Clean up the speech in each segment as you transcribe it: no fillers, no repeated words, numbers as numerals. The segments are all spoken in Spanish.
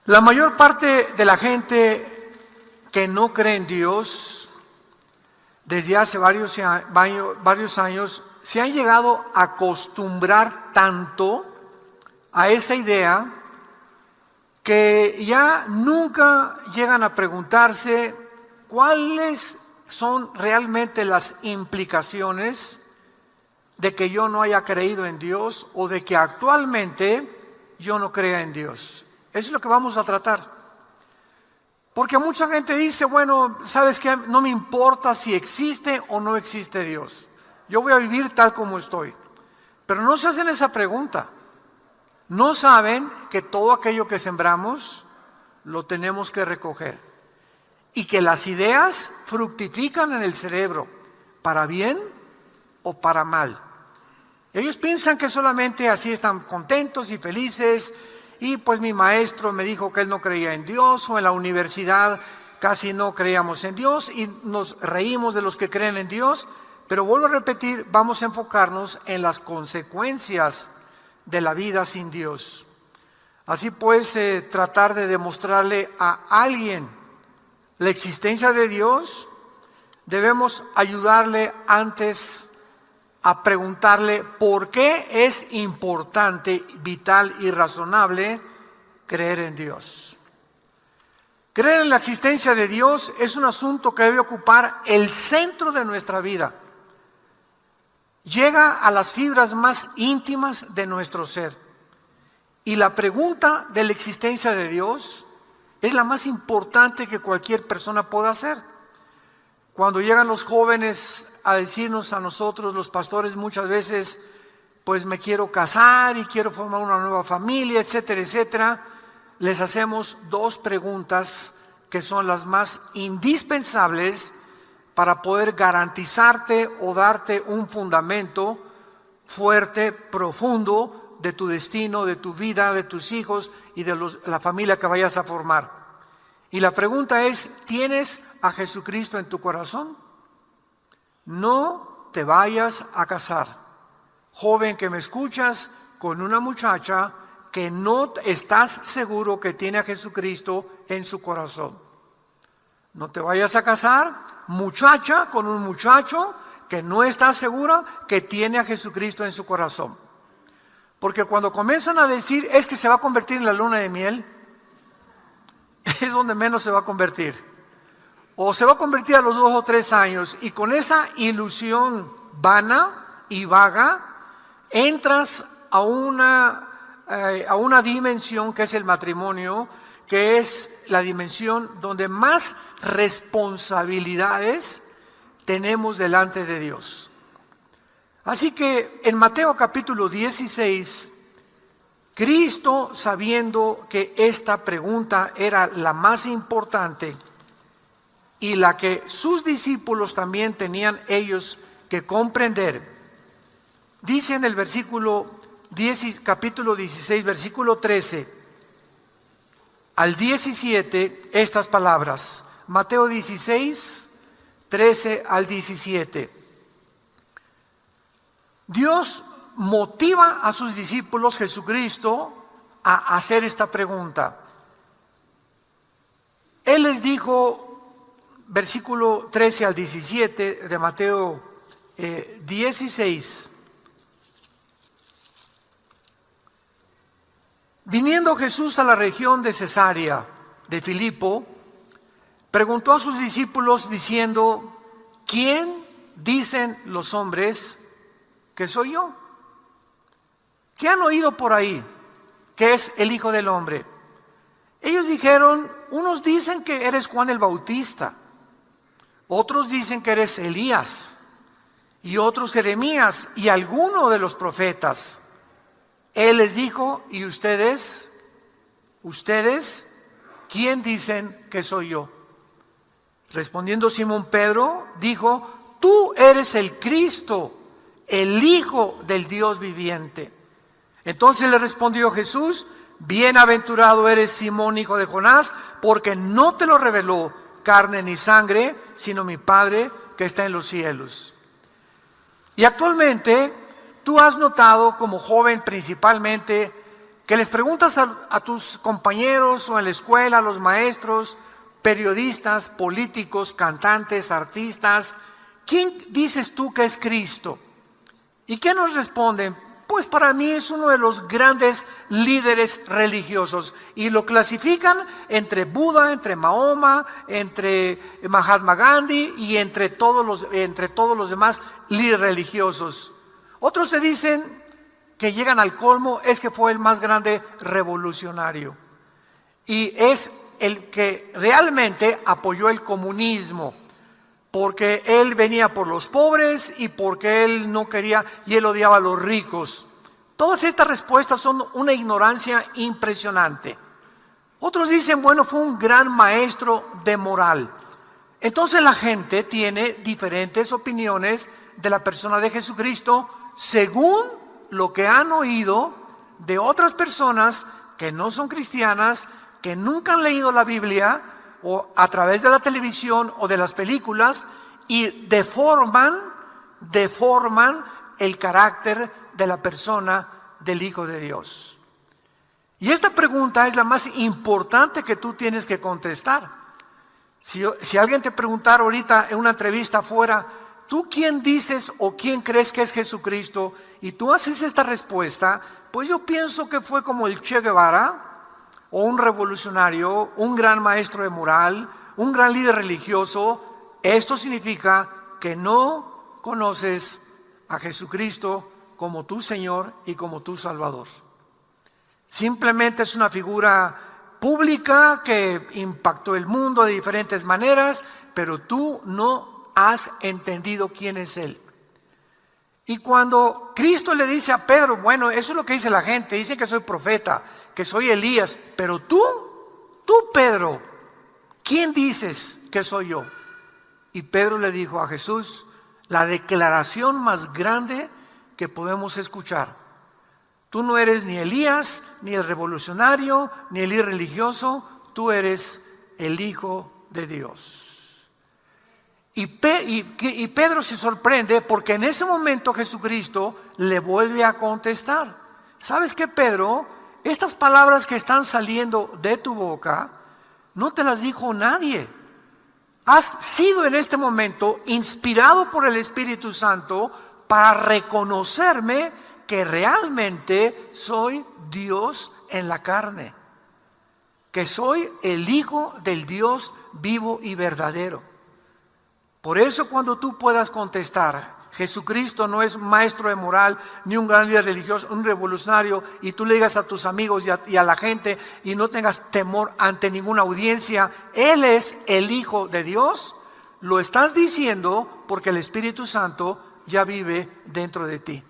La mayor parte de la gente que no cree en Dios, desde hace varios años, se han llegado a acostumbrar tanto a esa idea que ya nunca llegan a preguntarse cuáles son realmente las implicaciones de que yo no haya creído en Dios o de que actualmente yo no crea en Dios. Eso es lo que vamos a tratar. Porque mucha gente dice, bueno, ¿sabes qué? No me importa si existe o no existe Dios. Yo voy a vivir tal como estoy. Pero no se hacen esa pregunta. No saben que todo aquello que sembramos lo tenemos que recoger. Y que las ideas fructifican en el cerebro, para bien o para mal. Ellos piensan que solamente así están contentos y felices. Y pues mi maestro me dijo que él no creía en Dios, o en la universidad casi no creíamos en Dios y nos reímos de los que creen en Dios. Pero vuelvo a repetir, vamos a enfocarnos en las consecuencias de la vida sin Dios. Así pues, tratar de demostrarle a alguien la existencia de Dios, debemos ayudarle antes a preguntarle por qué es importante, vital y razonable creer en Dios. Creer en la existencia de Dios es un asunto que debe ocupar el centro de nuestra vida. Llega a las fibras más íntimas de nuestro ser. Y la pregunta de la existencia de Dios es la más importante que cualquier persona pueda hacer. Cuando llegan los jóvenes a decirnos a nosotros, los pastores, muchas veces, pues me quiero casar y quiero formar una nueva familia, etcétera, etcétera, les hacemos dos preguntas que son las más indispensables para poder garantizarte o darte un fundamento fuerte, profundo de tu destino, de tu vida, de tus hijos y de la familia que vayas a formar. Y la pregunta es, ¿tienes a Jesucristo en tu corazón? No te vayas a casar, joven que me escuchas, con una muchacha que no estás seguro que tiene a Jesucristo en su corazón. No te vayas a casar, muchacha, con un muchacho que no está segura que tiene a Jesucristo en su corazón. Porque cuando comienzan a decir, es que se va a convertir en la luna de miel, es donde menos se va a convertir. O se va a convertir a los 2 o 3 años, y con esa ilusión vana y vaga, entras a una dimensión que es el matrimonio, que es la dimensión donde más responsabilidades tenemos delante de Dios. Así que en Mateo capítulo 16, Cristo, sabiendo que esta pregunta era la más importante y la que sus discípulos también tenían ellos que comprender, dice en el capítulo 16, versículo 13 al 17, estas palabras. Mateo 16, 13 al 17. Dios motiva a sus discípulos, Jesucristo, a hacer esta pregunta. Él les dijo, versículo 13 al 17 de Mateo 16. Viniendo Jesús a la región de Cesarea de Filipo, preguntó a sus discípulos diciendo, ¿quién dicen los hombres que soy yo? ¿Qué han oído por ahí? ¿Qué es el Hijo del Hombre? Ellos dijeron, unos dicen que eres Juan el Bautista, otros dicen que eres Elías, y otros Jeremías, y alguno de los profetas. Él les dijo, ¿y ustedes, quién dicen que soy yo? Respondiendo Simón Pedro, dijo, tú eres el Cristo, el Hijo del Dios viviente. Entonces le respondió Jesús, bienaventurado eres Simón, hijo de Jonás, porque no te lo reveló carne ni sangre, sino mi Padre que está en los cielos. Y actualmente tú has notado como joven principalmente que les preguntas a tus compañeros o en la escuela, a los maestros, periodistas, políticos, cantantes, artistas, ¿quién dices tú que es Cristo? ¿Y qué nos responden? Pues para mí es uno de los grandes líderes religiosos. Y lo clasifican entre Buda, entre Mahoma, entre Mahatma Gandhi y entre todos los demás líderes religiosos. Otros te dicen que llegan al colmo, es que fue el más grande revolucionario. Y es el que realmente apoyó el comunismo, porque él venía por los pobres y porque él no quería y él odiaba a los ricos. Todas estas respuestas son una ignorancia impresionante. Otros dicen, bueno, fue un gran maestro de moral. Entonces la gente tiene diferentes opiniones de la persona de Jesucristo según lo que han oído de otras personas que no son cristianas, que nunca han leído la Biblia, o a través de la televisión o de las películas, y deforman el carácter de la persona del Hijo de Dios. Y esta pregunta es la más importante que tú tienes que contestar. Si alguien te preguntara ahorita en una entrevista afuera, ¿tú quién dices o quién crees que es Jesucristo? Y tú haces esta respuesta, pues yo pienso que fue como el Che Guevara, o un revolucionario, un gran maestro de moral, un gran líder religioso. Esto significa que no conoces a Jesucristo como tu Señor y como tu Salvador. Simplemente es una figura pública que impactó el mundo de diferentes maneras, pero tú no has entendido quién es Él. Y cuando Cristo le dice a Pedro, bueno, eso es lo que dice la gente, dicen que soy profeta, que soy Elías, pero tú Pedro, ¿quién dices que soy yo? Y Pedro le dijo a Jesús la declaración más grande que podemos escuchar: tú no eres ni Elías, ni el revolucionario, ni el líder religioso, tú eres el Hijo de Dios. Y Pedro se sorprende porque en ese momento Jesucristo le vuelve a contestar. ¿Sabes qué, Pedro? Estas palabras que están saliendo de tu boca no te las dijo nadie. Has sido en este momento inspirado por el Espíritu Santo para reconocerme que realmente soy Dios en la carne, que soy el Hijo del Dios vivo y verdadero. Por eso cuando tú puedas contestar, Jesucristo no es maestro de moral, ni un gran líder religioso, un revolucionario, y tú le digas a tus amigos y a la gente y no tengas temor ante ninguna audiencia, Él es el Hijo de Dios, lo estás diciendo porque el Espíritu Santo ya vive dentro de ti.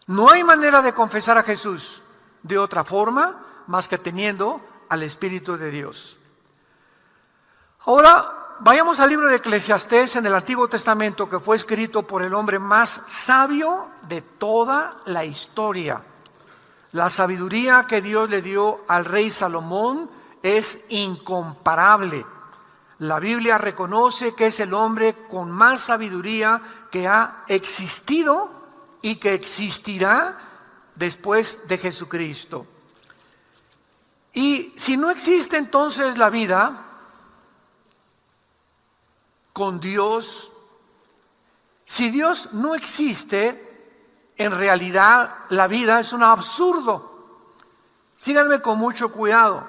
No hay manera de confesar a Jesús de otra forma más que teniendo al Espíritu de Dios. Ahora vayamos al libro de Eclesiastés en el Antiguo Testamento, que fue escrito por el hombre más sabio de toda la historia. La sabiduría que Dios le dio al rey Salomón es incomparable. La Biblia reconoce que es el hombre con más sabiduría que ha existido y que existirá después de Jesucristo. Y si no existe entonces la vida con Dios, si Dios no existe, en realidad la vida es un absurdo. Síganme con mucho cuidado.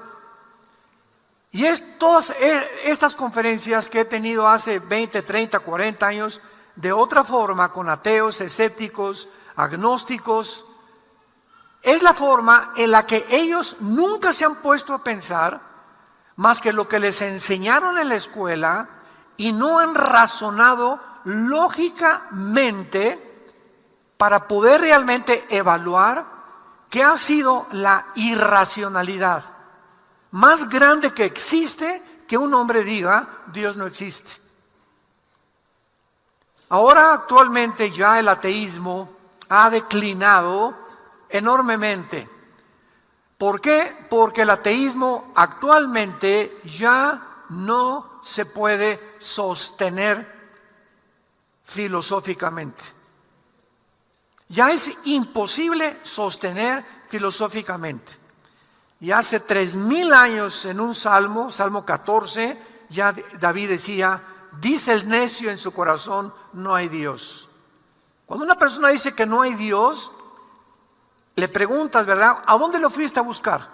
Y todas estas conferencias que he tenido hace 20, 30, 40 años, de otra forma, con ateos, escépticos, agnósticos, es la forma en la que ellos nunca se han puesto a pensar más que lo que les enseñaron en la escuela, y no han razonado lógicamente para poder realmente evaluar qué ha sido la irracionalidad más grande que existe, que un hombre diga Dios no existe. Ahora actualmente ya el ateísmo ha declinado enormemente. ¿Por qué? Porque el ateísmo actualmente ya no se puede sostener filosóficamente. ya es imposible sostener filosóficamente. Y hace 3000 años en un salmo, Salmo 14, ya David decía: dice el necio en su corazón, no hay Dios. Cuando una persona dice que no hay Dios, le preguntas, ¿verdad? ¿A dónde lo fuiste a buscar?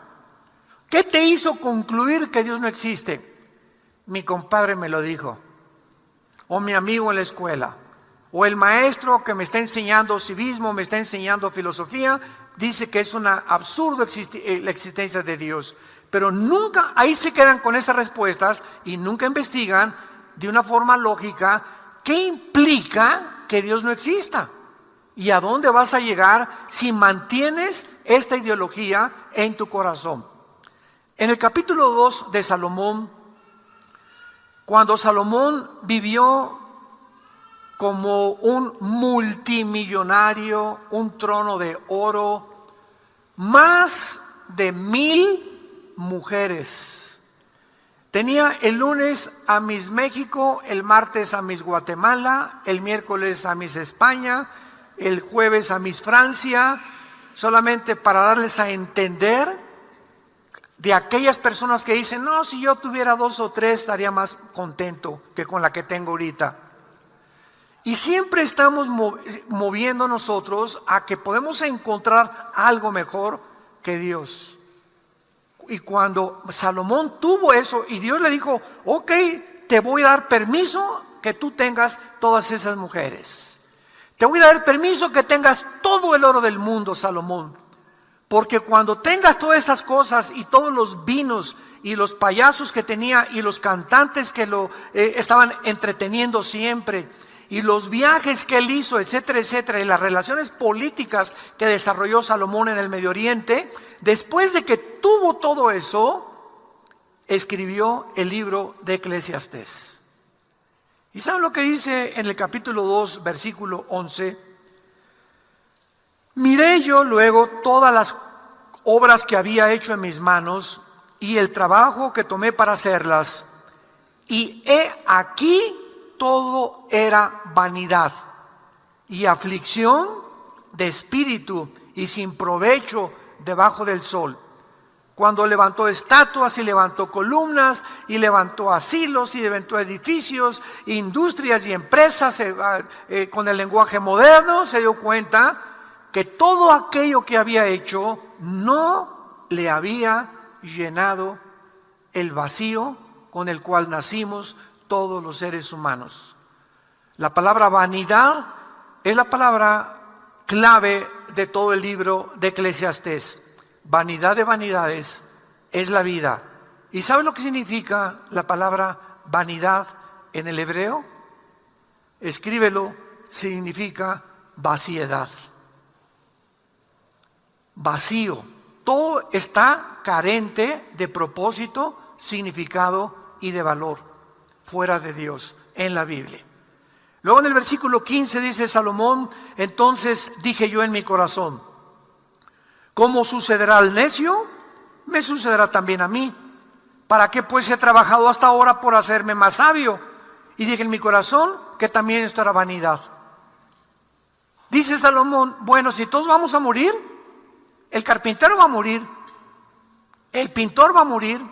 ¿Qué te hizo concluir que Dios no existe? Mi compadre me lo dijo, o mi amigo en la escuela, o el maestro que me está enseñando civismo, me está enseñando filosofía, dice que es un absurdo la existencia de Dios. Pero nunca, ahí se quedan con esas respuestas y nunca investigan de una forma lógica qué implica que Dios no exista y a dónde vas a llegar si mantienes esta ideología en tu corazón. En el capítulo 2 de Salomón, cuando Salomón vivió como un multimillonario, un trono de oro, más de 1000 mujeres. Tenía el lunes a Miss México, el martes a Miss Guatemala, el miércoles a Miss España, el jueves a Miss Francia, solamente para darles a entender de aquellas personas que dicen: no, si yo tuviera 2 o 3 estaría más contento que con la que tengo ahorita. Y siempre estamos moviendo nosotros a que podemos encontrar algo mejor que Dios. Y cuando Salomón tuvo eso y Dios le dijo: ok, te voy a dar permiso que tú tengas todas esas mujeres. Te voy a dar permiso que tengas todo el oro del mundo, Salomón. Porque cuando tengas todas esas cosas y todos los vinos y los payasos que tenía y los cantantes que lo estaban entreteniendo siempre, y los viajes que él hizo, etcétera, etcétera, y las relaciones políticas que desarrolló Salomón en el Medio Oriente, después de que tuvo todo eso, escribió el libro de Eclesiastés. ¿Y saben lo que dice en el capítulo 2, versículo 11? Miré yo luego todas las obras que había hecho en mis manos y el trabajo que tomé para hacerlas, y he aquí todo era vanidad y aflicción de espíritu y sin provecho debajo del sol. Cuando levantó estatuas y levantó columnas y levantó asilos y levantó edificios, industrias y empresas, con el lenguaje moderno, se dio cuenta que todo aquello que había hecho no le había llenado el vacío con el cual nacimos todos los seres humanos. La palabra vanidad es la palabra clave de todo el libro de Eclesiastés. Vanidad de vanidades es la vida. ¿Y sabe lo que significa la palabra vanidad en el hebreo? Escríbelo, significa vaciedad. Vacío. Todo está carente de propósito, significado y de valor fuera de Dios en la Biblia. Luego en el versículo 15 dice Salomón: entonces dije yo en mi corazón, ¿cómo sucederá al necio? Me sucederá también a mí. ¿Para qué pues he trabajado hasta ahora por hacerme más sabio? Y dije en mi corazón que también esto era vanidad. Dice Salomón: bueno, si todos vamos a morir, el carpintero va a morir, el pintor va a morir,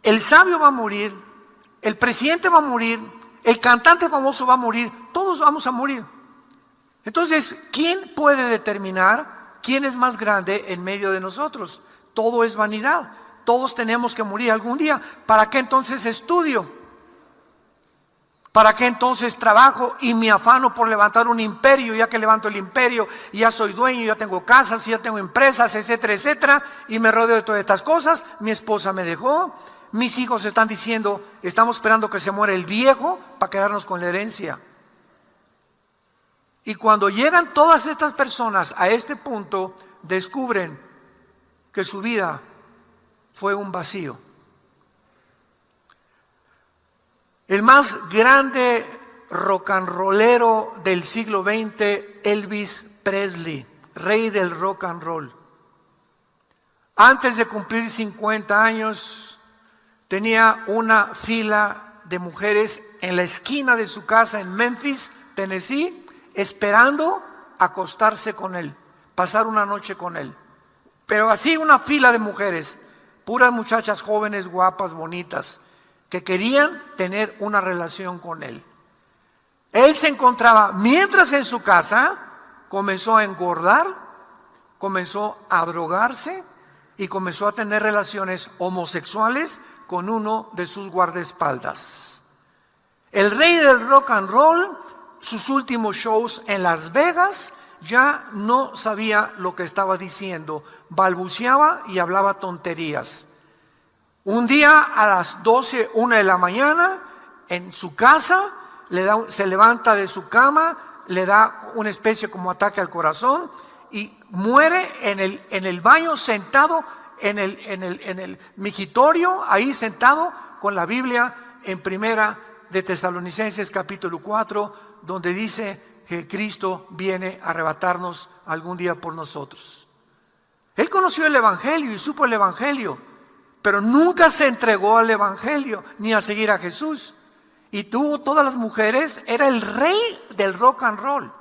el sabio va a morir, el presidente va a morir, el cantante famoso va a morir, todos vamos a morir. Entonces, ¿quién puede determinar quién es más grande en medio de nosotros? Todo es vanidad, todos tenemos que morir algún día. ¿Para qué entonces estudio? ¿Para qué entonces trabajo y me afano por levantar un imperio? Ya que levanto el imperio, ya soy dueño, ya tengo casas, ya tengo empresas, etcétera, etcétera, y me rodeo de todas estas cosas. Mi esposa me dejó, mis hijos están diciendo: estamos esperando que se muera el viejo para quedarnos con la herencia. Y cuando llegan todas estas personas a este punto, descubren que su vida fue un vacío. El más grande rock and rollero del siglo XX, Elvis Presley, rey del rock and roll. Antes de cumplir 50 años, tenía una fila de mujeres en la esquina de su casa en Memphis, Tennessee, esperando acostarse con él, pasar una noche con él. Pero así una fila de mujeres, puras muchachas jóvenes, guapas, bonitas, que querían tener una relación con él. Él se encontraba, mientras en su casa, comenzó a engordar, comenzó a drogarse y comenzó a tener relaciones homosexuales con uno de sus guardaespaldas. El rey del rock and roll, sus últimos shows en Las Vegas, ya no sabía lo que estaba diciendo, balbuceaba y hablaba tonterías. Un día a las 12, 1 de la mañana, en su casa, se levanta de su cama, le da una especie como ataque al corazón y muere en el baño sentado en el migitorio, ahí sentado con la Biblia en Primera de Tesalonicenses capítulo 4, donde dice que Cristo viene a arrebatarnos algún día por nosotros. Él conoció el Evangelio y supo el Evangelio, pero nunca se entregó al Evangelio ni a seguir a Jesús. Y tuvo todas las mujeres, era el rey del rock and roll.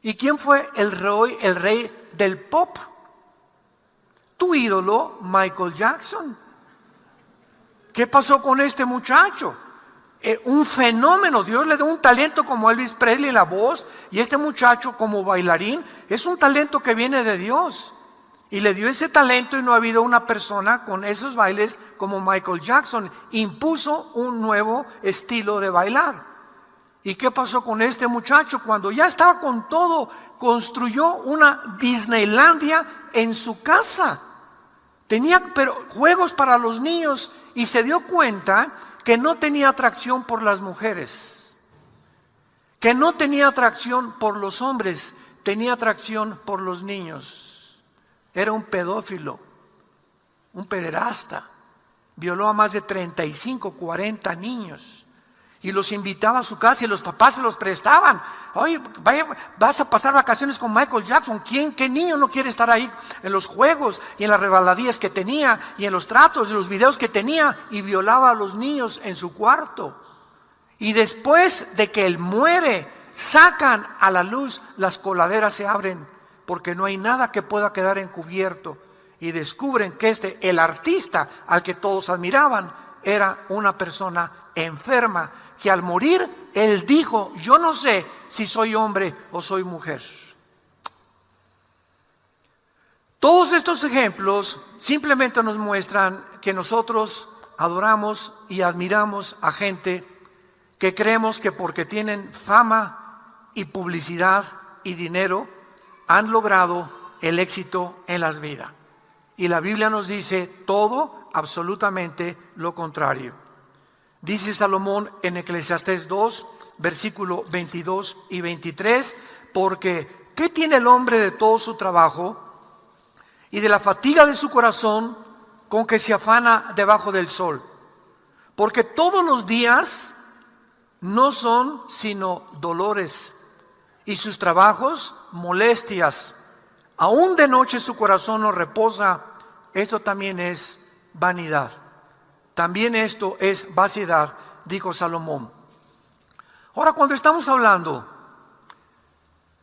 ¿Y quién fue el rey del pop? Tu ídolo, Michael Jackson. ¿Qué pasó con este muchacho? Un fenómeno. Dios le dio un talento como Elvis Presley, la voz, y este muchacho como bailarín es un talento que viene de Dios. Y le dio ese talento y no ha habido una persona con esos bailes como Michael Jackson. Impuso un nuevo estilo de bailar. ¿Y qué pasó con este muchacho? Cuando ya estaba con todo, construyó una Disneylandia en su casa. Tenía juegos para los niños y se dio cuenta que no tenía atracción por las mujeres, que no tenía atracción por los hombres, tenía atracción por los niños. Era un pedófilo, un pederasta, violó a más de 35, 40 niños y los invitaba a su casa y los papás se los prestaban. Oye, vas a pasar vacaciones con Michael Jackson. ¿Qué niño no quiere estar ahí en los juegos y en las rebaladías que tenía y en los tratos y los videos que tenía? Y violaba a los niños en su cuarto. Y después de que él muere, sacan a la luz, las coladeras se abren, porque no hay nada que pueda quedar encubierto, y descubren que el artista al que todos admiraban, era una persona enferma, que al morir, él dijo: yo no sé si soy hombre o soy mujer. Todos estos ejemplos simplemente nos muestran que nosotros adoramos y admiramos a gente que creemos que porque tienen fama y publicidad y dinero, han logrado el éxito en las vidas. Y la Biblia nos dice todo, absolutamente lo contrario. Dice Salomón en Eclesiastés 2, versículo 22 y 23, porque ¿qué tiene el hombre de todo su trabajo y de la fatiga de su corazón con que se afana debajo del sol? Porque todos los días no son sino dolores, y sus trabajos molestias. Aún de noche su corazón no reposa. Esto también es vanidad. También esto es vaciedad, dijo Salomón. Ahora, cuando estamos hablando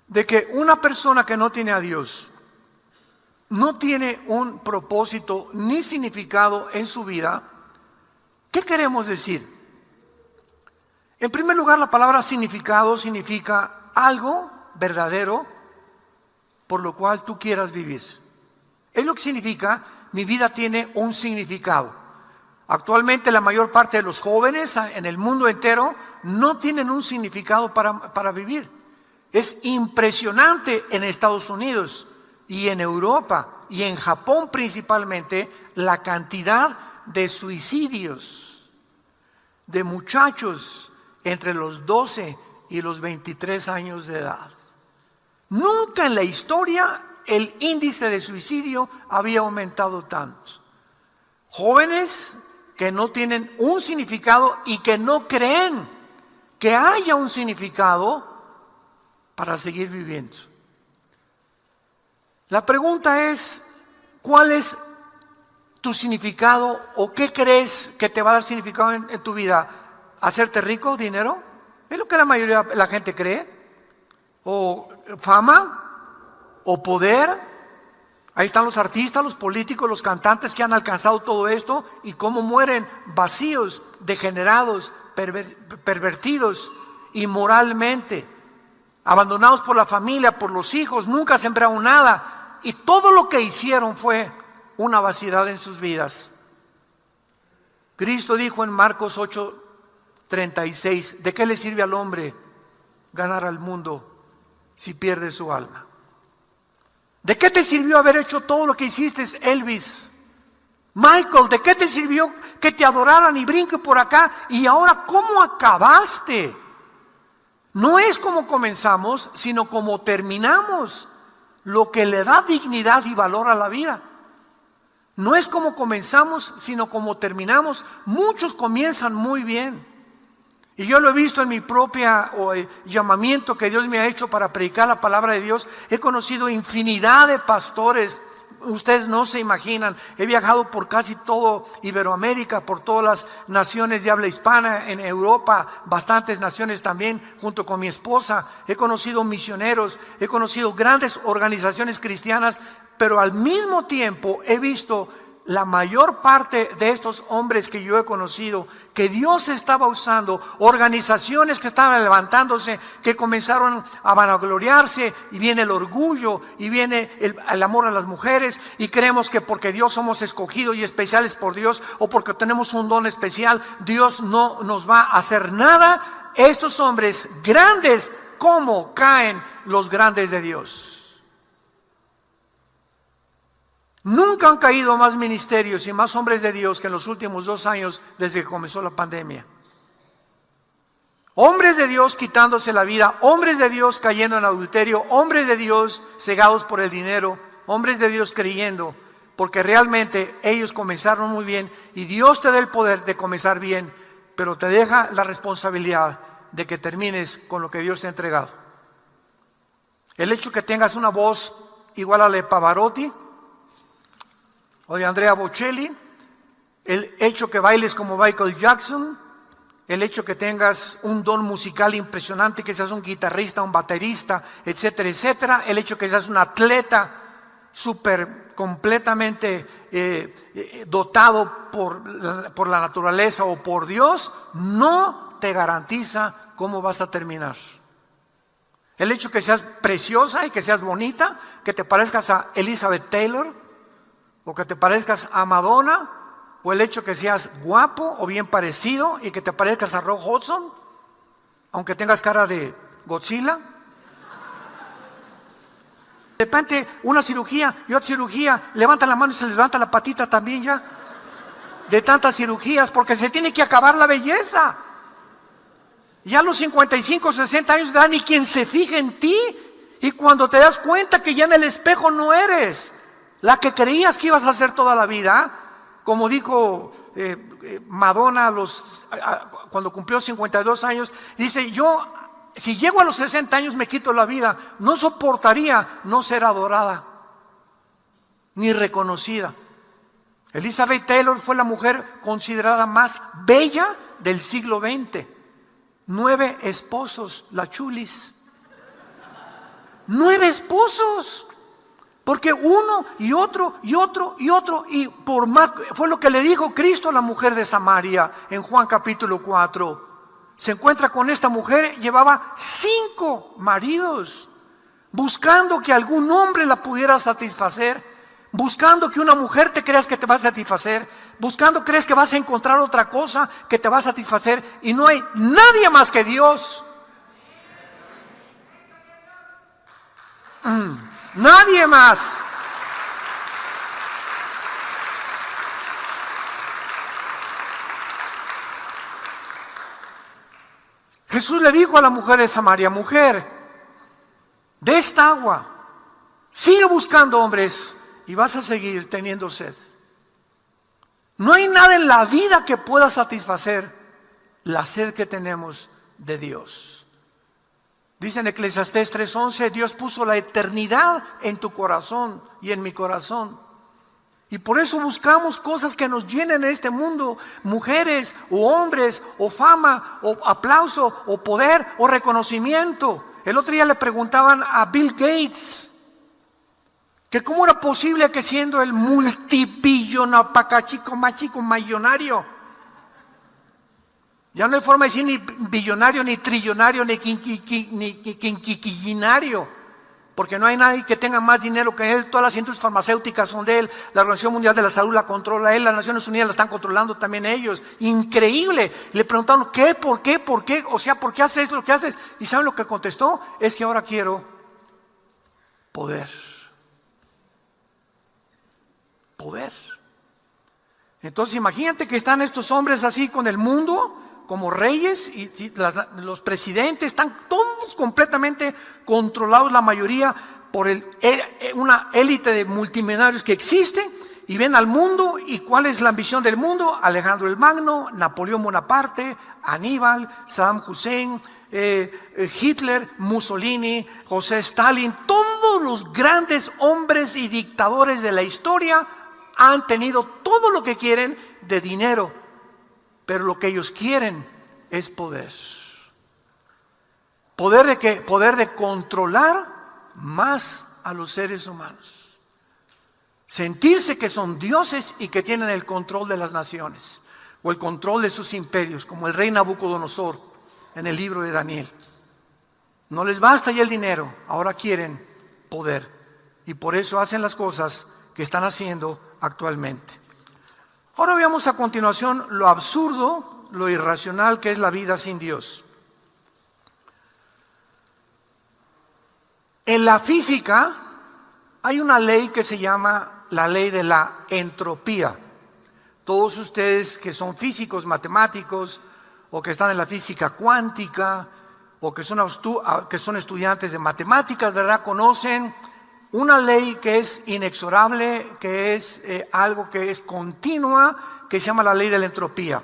de que una persona que no tiene a Dios no tiene un propósito ni significado en su vida, ¿qué queremos decir? En primer lugar, la palabra significado significa algo verdadero por lo cual tú quieras vivir. Es lo que significa: mi vida tiene un significado. Actualmente la mayor parte de los jóvenes en el mundo entero no tienen un significado para vivir. Es impresionante en Estados Unidos y en Europa y en Japón principalmente la cantidad de suicidios de muchachos entre los 12 y los 23 años de edad. Nunca en la historia el índice de suicidio había aumentado tanto. Jóvenes que no tienen un significado y que no creen que haya un significado para seguir viviendo. La pregunta es: ¿cuál es tu significado o qué crees que te va a dar significado en tu vida? ¿Hacerte rico, dinero? ¿Es lo que la mayoría de la gente cree? ¿O fama o poder. Ahí están los artistas, los políticos, los cantantes que han alcanzado todo esto y cómo mueren vacíos, degenerados, pervertidos inmoralmente, abandonados por la familia, por los hijos, nunca sembraron nada y todo lo que hicieron fue una vaciedad en sus vidas. Cristo dijo en Marcos 8:36, ¿de qué le sirve al hombre ganar al mundo si pierde su alma? ¿De qué te sirvió haber hecho todo lo que hiciste, Elvis? Michael, ¿de qué te sirvió que te adoraran y brinque por acá? Y ahora, ¿cómo acabaste? No es como comenzamos, sino como terminamos, lo que le da dignidad y valor a la vida. No es como comenzamos, sino como terminamos. Muchos comienzan muy bien. Y yo lo he visto en mi propia llamamiento que Dios me ha hecho para predicar la palabra de Dios. He conocido infinidad de pastores. Ustedes no se imaginan. He viajado por casi todo Iberoamérica, por todas las naciones de habla hispana, en Europa, bastantes naciones también, junto con mi esposa. He conocido misioneros, he conocido grandes organizaciones cristianas, pero al mismo tiempo he visto la mayor parte de estos hombres que yo he conocido, que Dios estaba usando, organizaciones que estaban levantándose, que comenzaron a vanagloriarse, y viene el orgullo, y viene el amor a las mujeres, y creemos que porque Dios somos escogidos y especiales por Dios, o porque tenemos un don especial, Dios no nos va a hacer nada. Estos hombres grandes, ¿cómo caen los grandes de Dios? Nunca han caído más ministerios y más hombres de Dios que en los últimos 2 años desde que comenzó la pandemia. Hombres de Dios quitándose la vida, hombres de Dios cayendo en adulterio, hombres de Dios cegados por el dinero, hombres de Dios creyendo, porque realmente ellos comenzaron muy bien y Dios te da el poder de comenzar bien, pero te deja la responsabilidad de que termines con lo que Dios te ha entregado. El hecho que tengas una voz igual a la de Pavarotti o de Andrea Bocelli, el hecho que bailes como Michael Jackson, el hecho que tengas un don musical impresionante, que seas un guitarrista, un baterista, etcétera, etcétera, el hecho que seas un atleta súper completamente dotado por la naturaleza o por Dios, no te garantiza cómo vas a terminar. El hecho que seas preciosa y que seas bonita, que te parezcas a Elizabeth Taylor, o que te parezcas a Madonna, o el hecho que seas guapo o bien parecido y que te parezcas a Rock Hudson, aunque tengas cara de Godzilla. De repente una cirugía y otra cirugía, levanta la mano y se les levanta la patita también ya, de tantas cirugías, porque se tiene que acabar la belleza. Ya a los 55, 60 años de edad ni quien se fije en ti, y cuando te das cuenta que ya en el espejo no eres la que creías que ibas a hacer toda la vida, como dijo Madonna cuando cumplió 52 años, dice: yo, si llego a los 60 años me quito la vida, no soportaría no ser adorada ni reconocida. Elizabeth Taylor fue la mujer considerada más bella del siglo XX. 9 esposos, la chulis. 9 esposos. Porque uno y otro y otro y otro, y por más, fue lo que le dijo Cristo a la mujer de Samaria en Juan capítulo 4. Se encuentra con esta mujer, llevaba 5 maridos, buscando que algún hombre la pudiera satisfacer, buscando que una mujer te creas que te va a satisfacer, buscando crees que vas a encontrar otra cosa que te va a satisfacer, y no hay nadie más que Dios. Nadie más. Jesús le dijo a la mujer de Samaria: mujer, de esta agua, sigue buscando hombres y vas a seguir teniendo sed. No hay nada en la vida que pueda satisfacer la sed que tenemos de Dios. Dice en Eclesiastés 3:11, Dios puso la eternidad en tu corazón y en mi corazón. Y por eso buscamos cosas que nos llenen en este mundo, mujeres o hombres o fama o aplauso o poder o reconocimiento. El otro día le preguntaban a Bill Gates que cómo era posible que siendo el multibillonario, millonario, ya no hay forma de decir ni billonario, ni trillonario, ni quinquillinario, porque no hay nadie que tenga más dinero que él. Todas las industrias farmacéuticas son de él, la Organización Mundial de la Salud la controla él, las Naciones Unidas la están controlando también ellos. Increíble. Le preguntaron, ¿qué? ¿Por qué? ¿Por qué? O sea, ¿por qué haces lo que haces? ¿Y saben lo que contestó? Es que ahora quiero poder. Poder. Entonces imagínate que están estos hombres así con el mundo, como reyes, y los presidentes están todos completamente controlados, la mayoría, por una élite de multimillonarios que existe, y ven al mundo. ¿Y cuál es la ambición del mundo? Alejandro el Magno, Napoleón Bonaparte, Aníbal, Saddam Hussein, Hitler, Mussolini, José Stalin. Todos los grandes hombres y dictadores de la historia han tenido todo lo que quieren de dinero, pero lo que ellos quieren es poder. ¿Poder de qué? Poder de controlar más a los seres humanos. Sentirse que son dioses y que tienen el control de las naciones o el control de sus imperios, como el rey Nabucodonosor en el libro de Daniel. No les basta ya el dinero, ahora quieren poder, y por eso hacen las cosas que están haciendo actualmente. Ahora veamos a continuación lo absurdo, lo irracional que es la vida sin Dios. En la física hay una ley que se llama la ley de la entropía. Todos ustedes que son físicos, matemáticos, o que están en la física cuántica, o que son estudiantes de matemáticas, ¿verdad? Conocen una ley que es inexorable, que es algo que es continua, que se llama la ley de la entropía.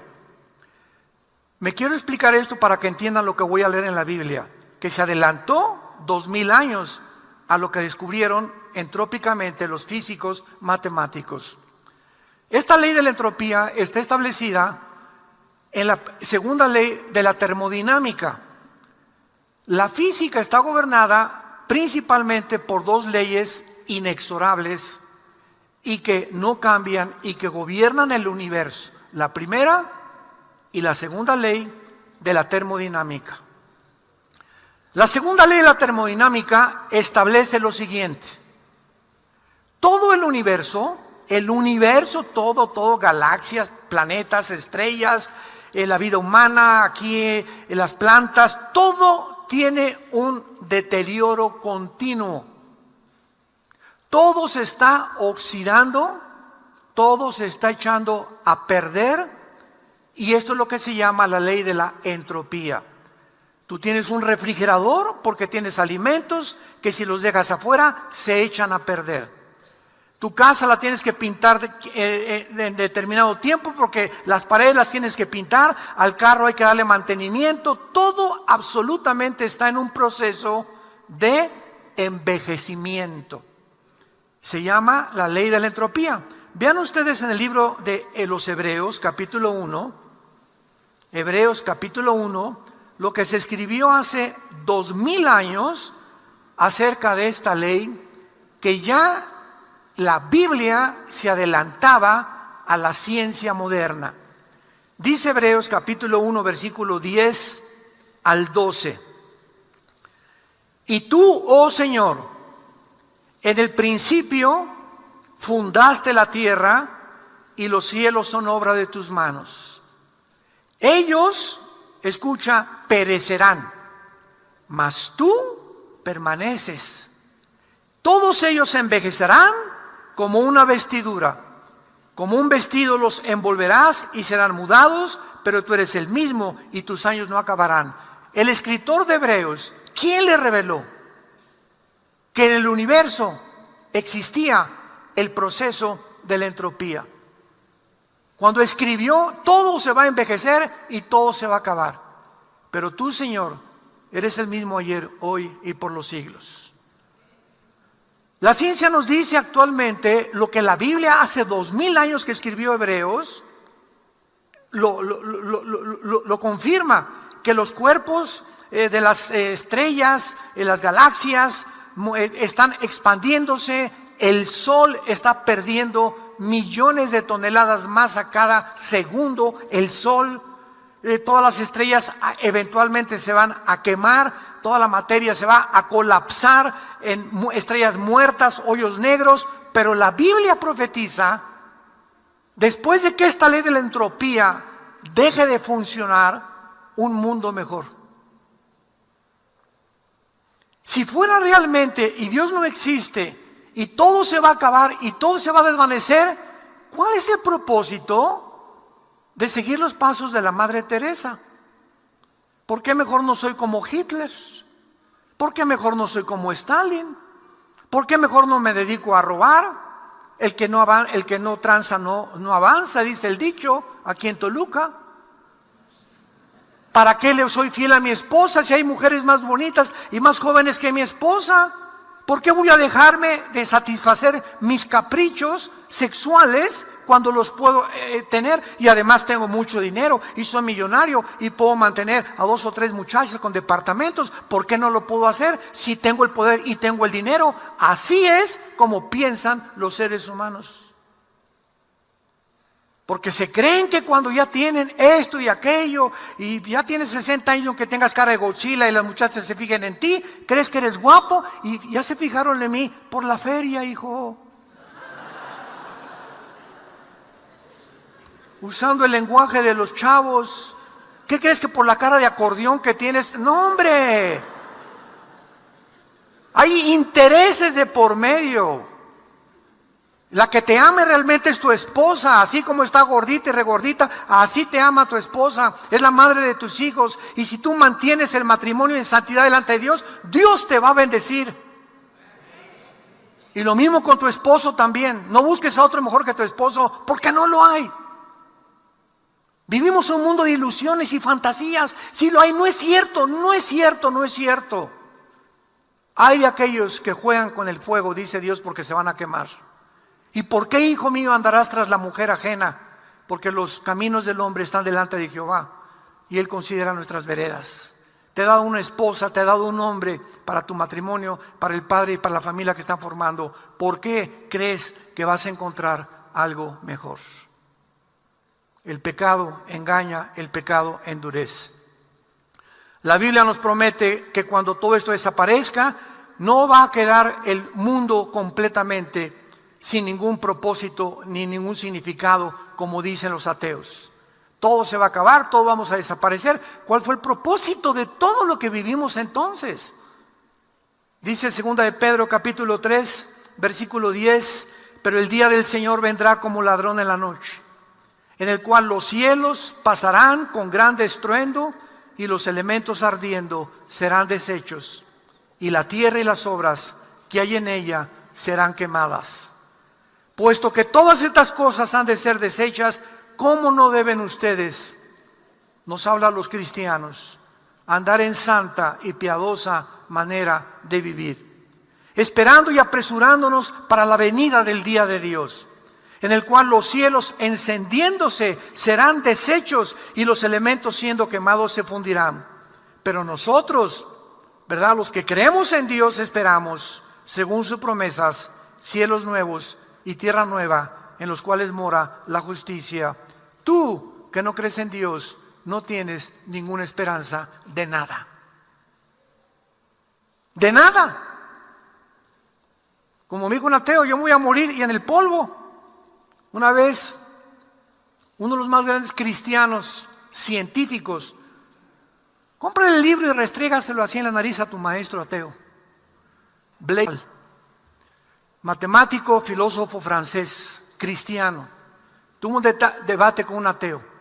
Me quiero explicar esto para que entiendan lo que voy a leer en la Biblia, que se adelantó 2000 años a lo que descubrieron entrópicamente los físicos matemáticos. Esta ley de la entropía está establecida en la segunda ley de la termodinámica. La física está gobernada principalmente por dos leyes inexorables y que no cambian y que gobiernan el universo. La primera y la segunda ley de la termodinámica. La segunda ley de la termodinámica establece lo siguiente: todo el universo, todo, galaxias, planetas, estrellas, la vida humana, aquí las plantas, todo tiene un deterioro continuo. Todo se está oxidando, todo se está echando a perder, y esto es lo que se llama la ley de la entropía. Tú tienes un refrigerador porque tienes alimentos que si los dejas afuera se echan a perder. Tu casa la tienes que pintar en determinado tiempo porque las paredes las tienes que pintar, al carro hay que darle mantenimiento. Todo absolutamente está en un proceso de envejecimiento. Se llama la ley de la entropía. Vean ustedes en el libro de los Hebreos, capítulo 1, Hebreos capítulo 1, lo que se escribió hace 2000 años acerca de esta ley, que ya la Biblia se adelantaba a la ciencia moderna. Dice Hebreos capítulo 1, versículo 10 al 12. Y tú, oh Señor, en el principio fundaste la tierra y los cielos son obra de tus manos. Ellos, escucha, perecerán, mas tú permaneces. Todos ellos envejecerán como una vestidura. Como un vestido los envolverás y serán mudados, pero tú eres el mismo y tus años no acabarán. El escritor de Hebreos, ¿quién le reveló que en el universo existía el proceso de la entropía? Cuando escribió, todo se va a envejecer y todo se va a acabar. Pero tú, Señor, eres el mismo ayer, hoy y por los siglos. La ciencia nos dice actualmente lo que la Biblia hace 2000 años que escribió Hebreos, lo confirma, que los cuerpos de las estrellas, las galaxias están expandiéndose. El Sol está perdiendo millones de toneladas más a cada segundo. El Sol, todas las estrellas eventualmente se van a quemar, toda la materia se va a colapsar en estrellas muertas, hoyos negros. Pero la Biblia profetiza, después de que esta ley de la entropía deje de funcionar, un mundo mejor. Si fuera realmente, y Dios no existe, y todo se va a acabar, y todo se va a desvanecer, ¿cuál es el propósito de seguir los pasos de la Madre Teresa? ¿Por qué mejor no soy como Hitler? ¿Por qué mejor no soy como Stalin? ¿Por qué mejor no me dedico a robar? El que no tranza no avanza, dice el dicho aquí en Toluca. ¿Para qué le soy fiel a mi esposa si hay mujeres más bonitas y más jóvenes que mi esposa? ¿Por qué voy a dejarme de satisfacer mis caprichos sexuales cuando los puedo tener? Y además tengo mucho dinero y soy millonario y puedo mantener a 2 o 3 muchachas con departamentos. ¿Por qué no lo puedo hacer si tengo el poder y tengo el dinero? Así es como piensan los seres humanos. Porque se creen que cuando ya tienen esto y aquello, y ya tienes 60 años aunque tengas cara de Godzilla y las muchachas se fijen en ti, crees que eres guapo y ya se fijaron en mí por la feria, hijo. Usando el lenguaje de los chavos. ¿Qué crees que por la cara de acordeón que tienes? No, hombre. Hay intereses de por medio. La que te ame realmente es tu esposa, así como está gordita y regordita, así te ama tu esposa, es la madre de tus hijos. Y si tú mantienes el matrimonio en santidad delante de Dios, Dios te va a bendecir. Y lo mismo con tu esposo también. No busques a otro mejor que tu esposo, porque no lo hay. Vivimos en un mundo de ilusiones y fantasías. Si lo hay, no es cierto, no es cierto, no es cierto. Hay de aquellos que juegan con el fuego, dice Dios, porque se van a quemar. ¿Y por qué, hijo mío, andarás tras la mujer ajena? Porque los caminos del hombre están delante de Jehová y Él considera nuestras veredas. Te he dado una esposa, te he dado un hombre para tu matrimonio, para el padre y para la familia que están formando. ¿Por qué crees que vas a encontrar algo mejor? El pecado engaña, el pecado endurece. La Biblia nos promete que cuando todo esto desaparezca, no va a quedar el mundo completamente sin ningún propósito ni ningún significado, como dicen los ateos. Todo se va a acabar, todo vamos a desaparecer. ¿Cuál fue el propósito de todo lo que vivimos entonces? Dice 2 de Pedro capítulo 3, versículo 10, pero el día del Señor vendrá como ladrón en la noche, en el cual los cielos pasarán con grande estruendo y los elementos ardiendo serán deshechos, y la tierra y las obras que hay en ella serán quemadas. Puesto que todas estas cosas han de ser deshechas, ¿cómo no deben ustedes, nos hablan los cristianos, andar en santa y piadosa manera de vivir, esperando y apresurándonos para la venida del día de Dios, en el cual los cielos encendiéndose serán deshechos y los elementos siendo quemados se fundirán? Pero nosotros, ¿verdad?, los que creemos en Dios, esperamos, según sus promesas, cielos nuevos y tierra nueva, en los cuales mora la justicia. Tú, que no crees en Dios, no tienes ninguna esperanza de nada. De nada. Como me dijo un ateo, yo me voy a morir y en el polvo. Una vez, uno de los más grandes cristianos científicos, compra el libro y restrégaselo así en la nariz a tu maestro ateo. Blake, matemático, filósofo francés, cristiano, tuvo un debate con un ateo.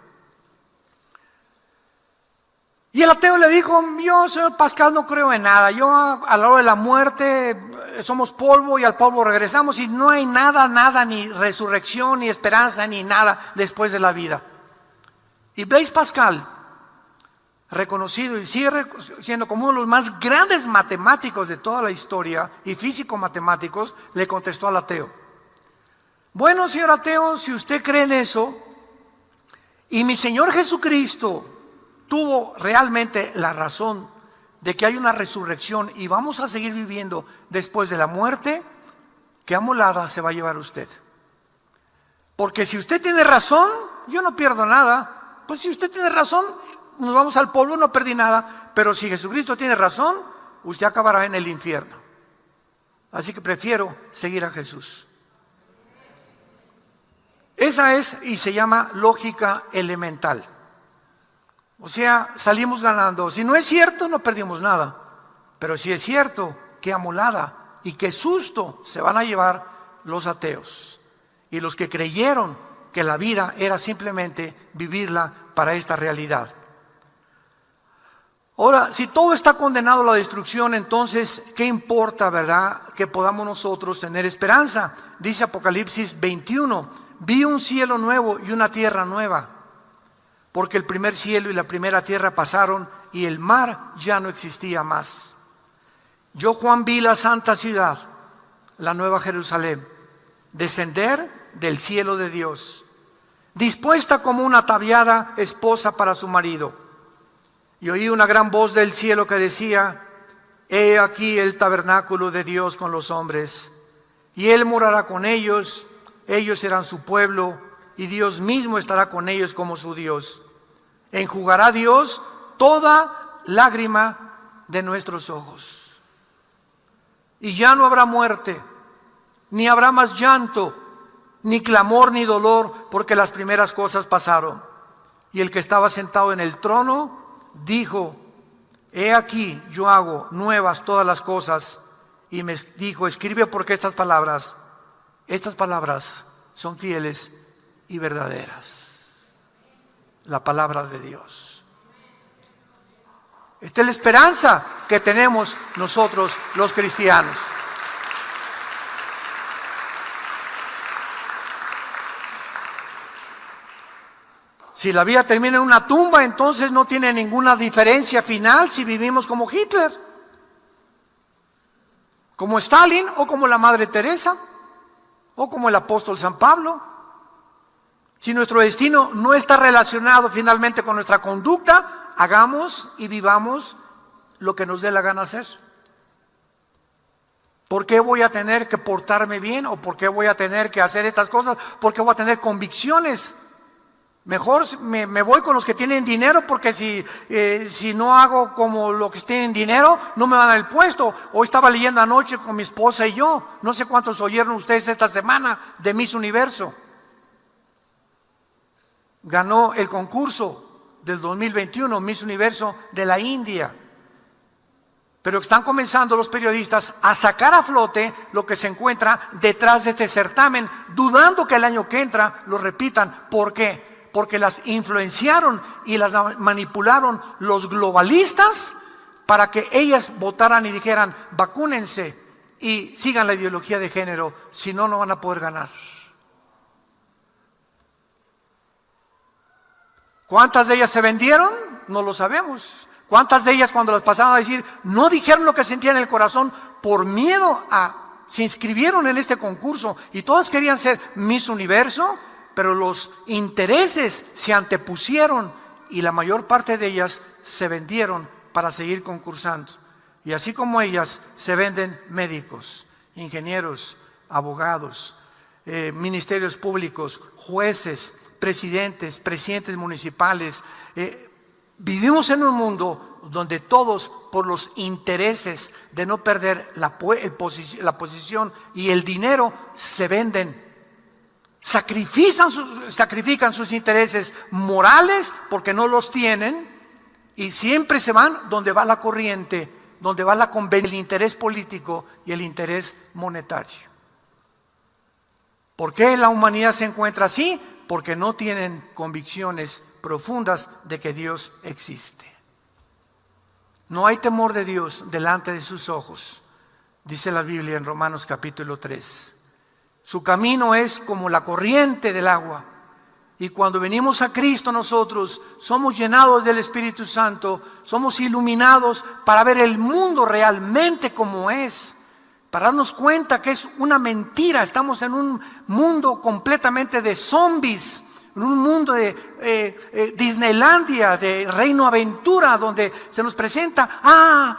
Y el ateo le dijo: yo, señor Pascal, no creo en nada. Yo, a la hora de la muerte, somos polvo y al polvo regresamos y no hay nada, ni resurrección, ni esperanza, ni nada después de la vida. Y Blaise Pascal, reconocido y sigue siendo como uno de los más grandes matemáticos de toda la historia y físico-matemáticos, le contestó al ateo: bueno, señor ateo, si usted cree en eso y mi Señor Jesucristo tuvo realmente la razón de que hay una resurrección y vamos a seguir viviendo después de la muerte, ¿qué amolada se va a llevar usted? Porque si usted tiene razón, yo no pierdo nada. Pues si usted tiene razón, nos vamos al polvo, no perdí nada. Pero si Jesucristo tiene razón, usted acabará en el infierno. Así que prefiero seguir a Jesús. Esa es, y se llama lógica elemental. O sea, salimos ganando. Si no es cierto, no perdimos nada. Pero si es cierto, qué amolada y qué susto se van a llevar los ateos y los que creyeron que la vida era simplemente vivirla para esta realidad. Ahora, si todo está condenado a la destrucción, entonces, ¿qué importa, verdad, que podamos nosotros tener esperanza? Dice Apocalipsis 21, vi un cielo nuevo y una tierra nueva, porque el primer cielo y la primera tierra pasaron y el mar ya no existía más. Yo, Juan, vi la santa ciudad, la nueva Jerusalén, descender del cielo de Dios, dispuesta como una ataviada esposa para su marido. Y oí una gran voz del cielo que decía, he aquí el tabernáculo de Dios con los hombres, y Él morará con ellos, ellos serán su pueblo, y Dios mismo estará con ellos como su Dios. Enjugará Dios toda lágrima de nuestros ojos. Y ya no habrá muerte, ni habrá más llanto, ni clamor, ni dolor, porque las primeras cosas pasaron. Y el que estaba sentado en el trono dijo, he aquí yo hago nuevas todas las cosas. Y me dijo, escribe porque estas palabras son fieles y verdaderas. La palabra de Dios. Esta es la esperanza que tenemos nosotros los cristianos. Si la vida termina en una tumba, entonces no tiene ninguna diferencia final si vivimos como Hitler, como Stalin o como la Madre Teresa o como el apóstol San Pablo. Si nuestro destino no está relacionado finalmente con nuestra conducta, hagamos y vivamos lo que nos dé la gana hacer. ¿Por qué voy a tener que portarme bien? ¿O por qué voy a tener que hacer estas cosas? ¿Por qué voy a tener convicciones? Mejor me voy con los que tienen dinero, porque si no hago como los que tienen dinero, no me van a dar el puesto. Hoy estaba leyendo anoche con mi esposa y yo, no sé cuántos oyeron ustedes esta semana de Miss Universo. Ganó el concurso del 2021, Miss Universo de la India. Pero están comenzando los periodistas a sacar a flote lo que se encuentra detrás de este certamen, dudando que el año que entra lo repitan. ¿Por qué? Porque las influenciaron y las manipularon los globalistas para que ellas votaran y dijeran, vacúnense y sigan la ideología de género, si no, no van a poder ganar. ¿Cuántas de ellas se vendieron? No lo sabemos. ¿Cuántas de ellas cuando las pasaban a decir, no dijeron lo que sentían en el corazón por miedo se inscribieron en este concurso y todas querían ser Miss Universo? Pero los intereses se antepusieron y la mayor parte de ellas se vendieron para seguir concursando. Y así como ellas, se venden médicos, ingenieros, abogados, ministerios públicos, jueces, presidentes municipales. Vivimos en un mundo donde todos, por los intereses de no perder la posición y el dinero, se venden. Sacrifican sus intereses morales porque no los tienen y siempre se van donde va la corriente, donde va el interés político y el interés monetario. ¿Por qué la humanidad se encuentra así? Porque no tienen convicciones profundas de que Dios existe. No hay temor de Dios delante de sus ojos, dice la Biblia en Romanos capítulo 3. Su camino es como la corriente del agua. Y cuando venimos a Cristo nosotros somos llenados del Espíritu Santo, somos iluminados para ver el mundo realmente como es, para darnos cuenta que es una mentira. Estamos en un mundo completamente de zombies, en un mundo de Disneylandia, de Reino Aventura, donde se nos presenta,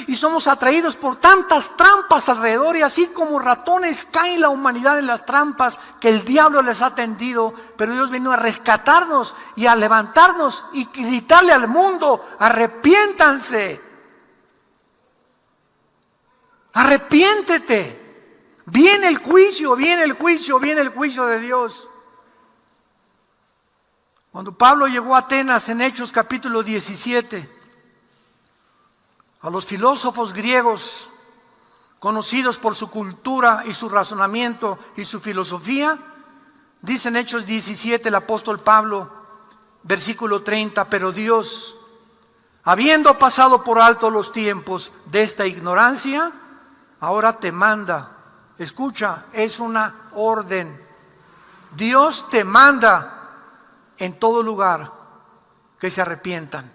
y somos atraídos por tantas trampas alrededor, y así como ratones cae la humanidad en las trampas que el diablo les ha tendido, pero Dios vino a rescatarnos y a levantarnos y gritarle al mundo: arrepiéntanse, arrepiéntete. Viene el juicio, viene el juicio, viene el juicio de Dios. Cuando Pablo llegó a Atenas en Hechos capítulo 17, a los filósofos griegos, conocidos por su cultura y su razonamiento y su filosofía, dice en Hechos 17 el apóstol Pablo, versículo 30, pero Dios, habiendo pasado por alto los tiempos de esta ignorancia, ahora te manda. Escucha, es una orden. Dios te manda en todo lugar que se arrepientan,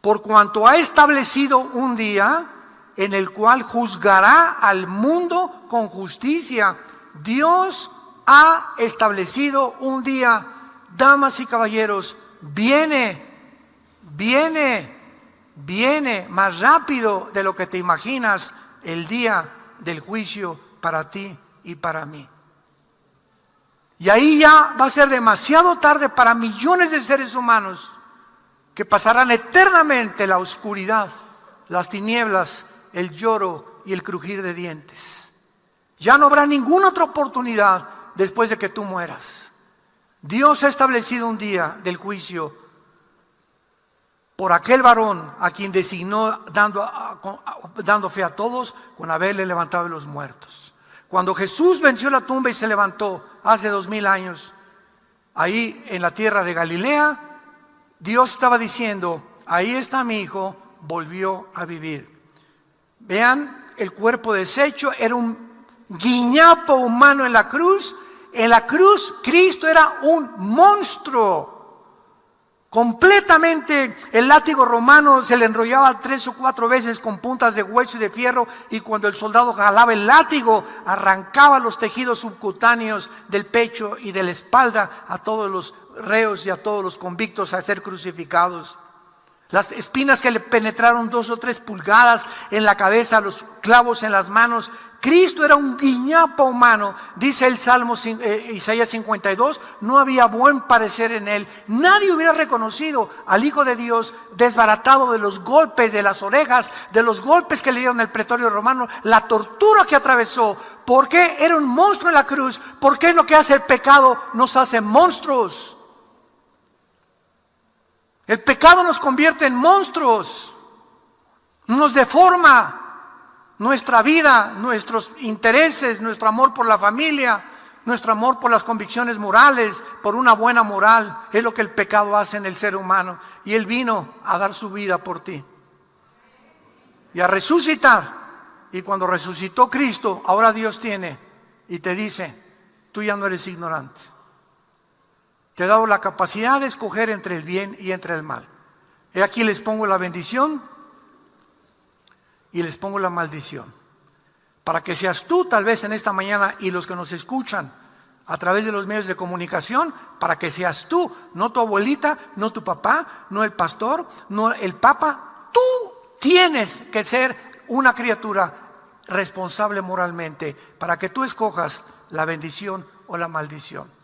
por cuanto ha establecido un día en el cual juzgará al mundo con justicia. Dios ha establecido un día, damas y caballeros, viene más rápido de lo que te imaginas el día del juicio para ti y para mí. Y ahí ya va a ser demasiado tarde para millones de seres humanos que pasarán eternamente la oscuridad, las tinieblas, el lloro y el crujir de dientes. Ya no habrá ninguna otra oportunidad después de que tú mueras. Dios ha establecido un día del juicio por aquel varón a quien designó dando fe a todos con haberle levantado de los muertos. Cuando Jesús venció la tumba y se levantó hace 2000 años, ahí en la tierra de Galilea, Dios estaba diciendo: ahí está mi hijo, volvió a vivir. Vean el cuerpo deshecho, era un guiñapo humano en la cruz. En la cruz Cristo era un monstruo. Completamente el látigo romano se le enrollaba 3 o 4 veces con puntas de hueso y de fierro, y cuando el soldado jalaba el látigo arrancaba los tejidos subcutáneos del pecho y de la espalda a todos los reos y a todos los convictos a ser crucificados. Las espinas que le penetraron 2 o 3 pulgadas en la cabeza, los clavos en las manos. Cristo era un guiñapo humano. Dice el Salmo Isaías 52, no había buen parecer en él. Nadie hubiera reconocido al Hijo de Dios desbaratado de los golpes de las orejas, de los golpes que le dieron el pretorio romano, la tortura que atravesó. ¿Por qué era un monstruo en la cruz? ¿Por qué lo que hace el pecado nos hace monstruos? El pecado nos convierte en monstruos, nos deforma nuestra vida, nuestros intereses, nuestro amor por la familia, nuestro amor por las convicciones morales, por una buena moral. Es lo que el pecado hace en el ser humano. Y Él vino a dar su vida por ti y a resucitar. Y cuando resucitó Cristo, ahora Dios tiene y te dice: tú ya no eres ignorante. Te he dado la capacidad de escoger entre el bien y entre el mal. He aquí les pongo la bendición y les pongo la maldición. Para que seas tú, tal vez en esta mañana, y los que nos escuchan a través de los medios de comunicación, para que seas tú, no tu abuelita, no tu papá, no el pastor, no el papa. Tú tienes que ser una criatura responsable moralmente para que tú escojas la bendición o la maldición.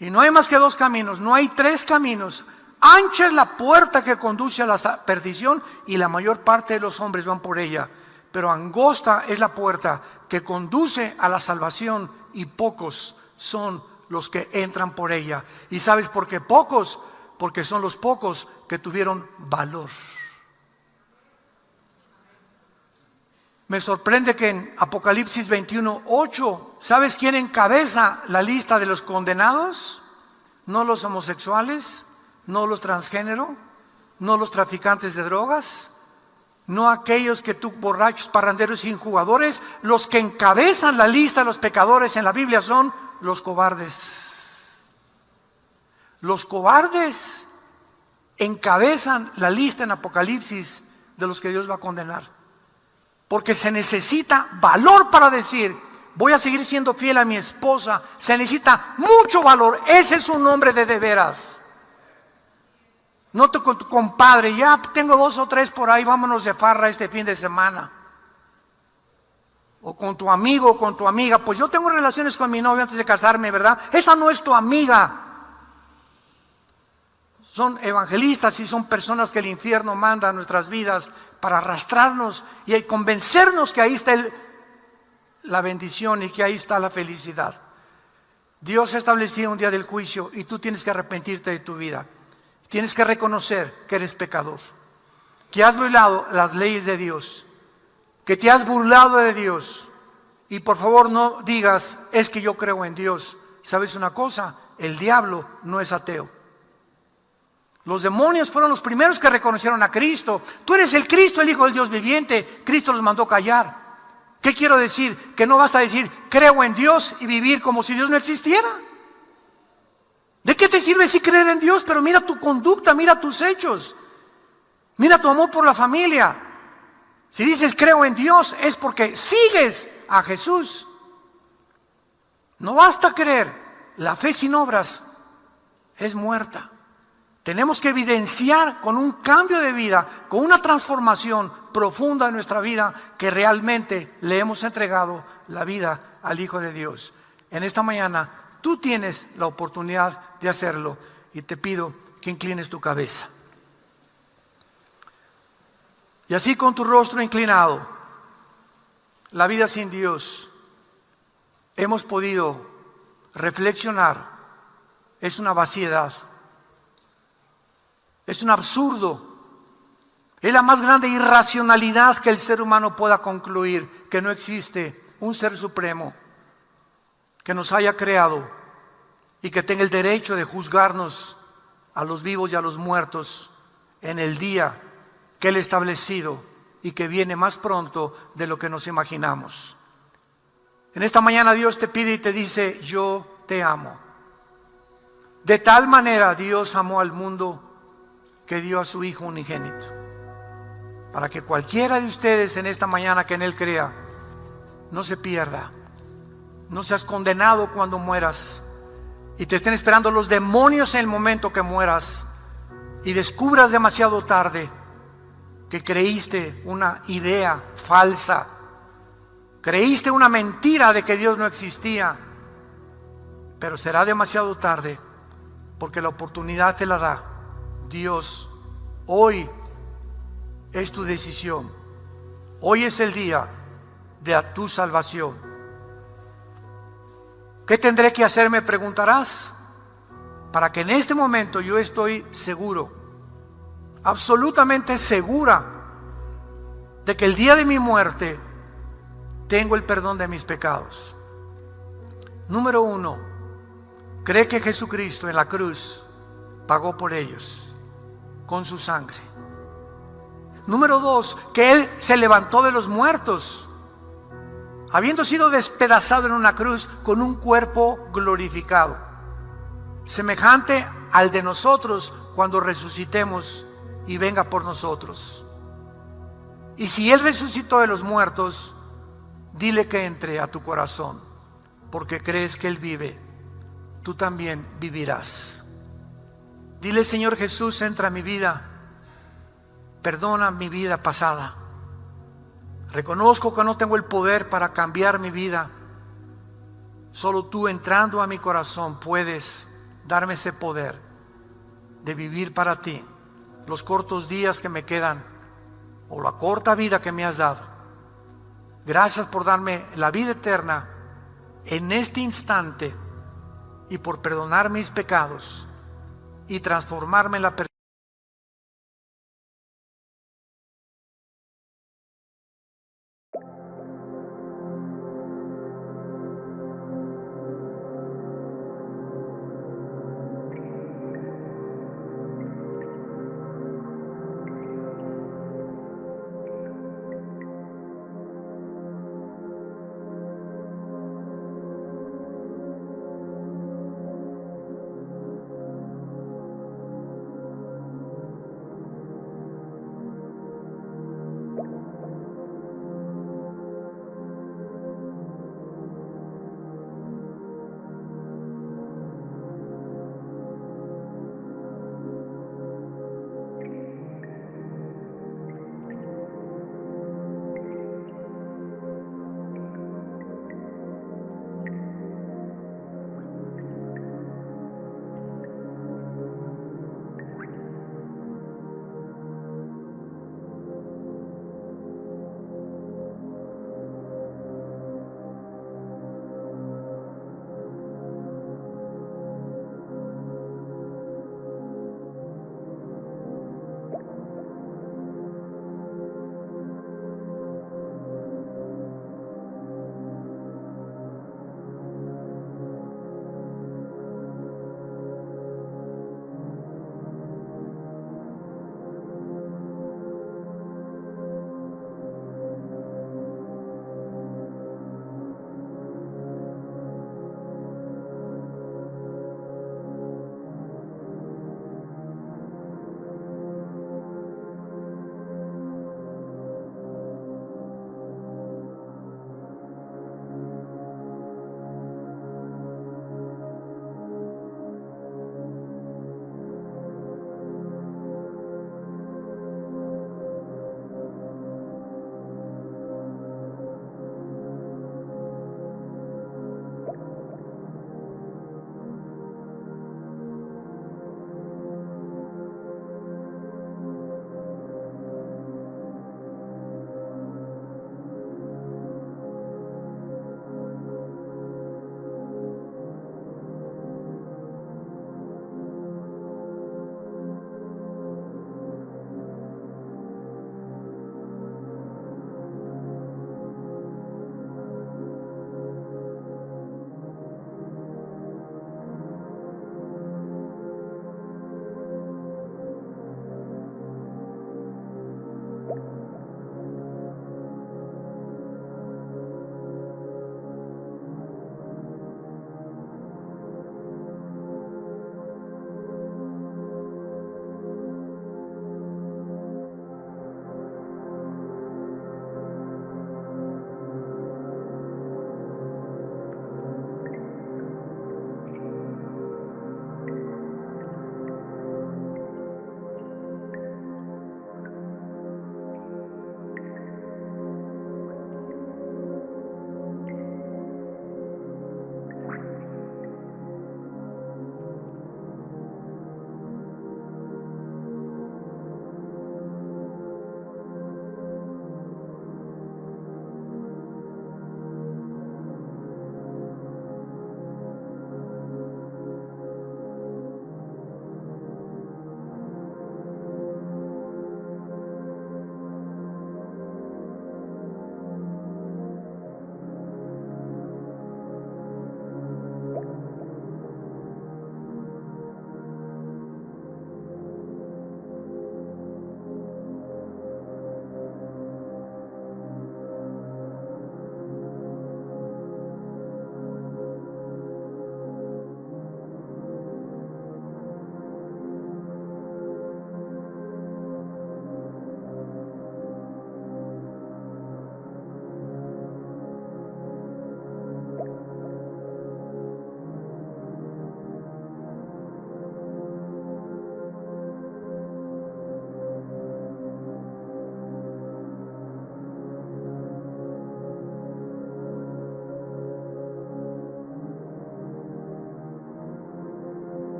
Y no hay más que 2 caminos, no hay 3 caminos. Ancha es la puerta que conduce a la perdición y la mayor parte de los hombres van por ella. Pero angosta es la puerta que conduce a la salvación y pocos son los que entran por ella. ¿Y sabes por qué pocos? Porque son los pocos que tuvieron valor. Me sorprende que en Apocalipsis 21:8, ¿sabes quién encabeza la lista de los condenados? No los homosexuales, no los transgénero, no los traficantes de drogas, no aquellos que tú borrachos, parranderos y injugadores. Los que encabezan la lista de los pecadores en la Biblia son los cobardes. Los cobardes encabezan la lista en Apocalipsis de los que Dios va a condenar. Porque se necesita valor para decir: voy a seguir siendo fiel a mi esposa. Se necesita mucho valor. Ese es un hombre de veras. No con tu compadre, ya tengo 2 o 3 por ahí, vámonos de farra este fin de semana. O con tu amigo o con tu amiga, pues yo tengo relaciones con mi novio antes de casarme, ¿verdad? Esa no es tu amiga. Son evangelistas y son personas que el infierno manda a nuestras vidas para arrastrarnos y convencernos que ahí está la bendición y que ahí está la felicidad. Dios ha establecido un día del juicio y tú tienes que arrepentirte de tu vida. Tienes que reconocer que eres pecador, que has violado las leyes de Dios, que te has burlado de Dios. Y por favor no digas, es que yo creo en Dios. ¿Sabes una cosa? El diablo no es ateo. Los demonios fueron los primeros que reconocieron a Cristo. Tú eres el Cristo, el Hijo del Dios viviente. Cristo los mandó callar. ¿Qué quiero decir? Que no basta decir, creo en Dios y vivir como si Dios no existiera. ¿De qué te sirve si creer en Dios? Pero mira tu conducta, mira tus hechos, mira tu amor por la familia. Si dices creo en Dios es porque sigues a Jesús. No basta creer, la fe sin obras es muerta. Tenemos que evidenciar con un cambio de vida, con una transformación profunda en nuestra vida, que realmente le hemos entregado la vida al Hijo de Dios. En esta mañana tú tienes la oportunidad de hacerlo y te pido que inclines tu cabeza. Y así con tu rostro inclinado, la vida sin Dios, hemos podido reflexionar, es una vaciedad, es un absurdo, es la más grande irracionalidad que el ser humano pueda concluir, que no existe un ser supremo que nos haya creado y que tenga el derecho de juzgarnos a los vivos y a los muertos en el día que Él ha establecido y que viene más pronto de lo que nos imaginamos. En esta mañana Dios te pide y te dice, yo te amo. De tal manera Dios amó al mundo que dio a su Hijo unigénito, para que cualquiera de ustedes en esta mañana que en Él crea, no se pierda, no seas condenado cuando mueras y te estén esperando los demonios en el momento que mueras y descubras demasiado tarde que creíste una idea falsa, creíste una mentira de que Dios no existía, pero será demasiado tarde porque la oportunidad te la da Dios. Hoy es tu decisión, hoy es el día de tu salvación. ¿Qué tendré que hacer? Me preguntarás, para que en este momento yo estoy seguro, absolutamente segura, de que el día de mi muerte tengo el perdón de mis pecados. Número 1, cree que Jesucristo en la cruz pagó por ellos con su sangre. Número 2, que Él se levantó de los muertos, habiendo sido despedazado en una cruz con un cuerpo glorificado, semejante al de nosotros cuando resucitemos y venga por nosotros. Y si Él resucitó de los muertos, dile que entre a tu corazón, porque crees que Él vive, tú también vivirás. Dile, Señor Jesús, entra a mi vida, perdona mi vida pasada. Reconozco que no tengo el poder para cambiar mi vida. Solo tú entrando a mi corazón puedes darme ese poder de vivir para ti los cortos días que me quedan o la corta vida que me has dado. Gracias por darme la vida eterna en este instante y por perdonar mis pecados y transformarme en la persona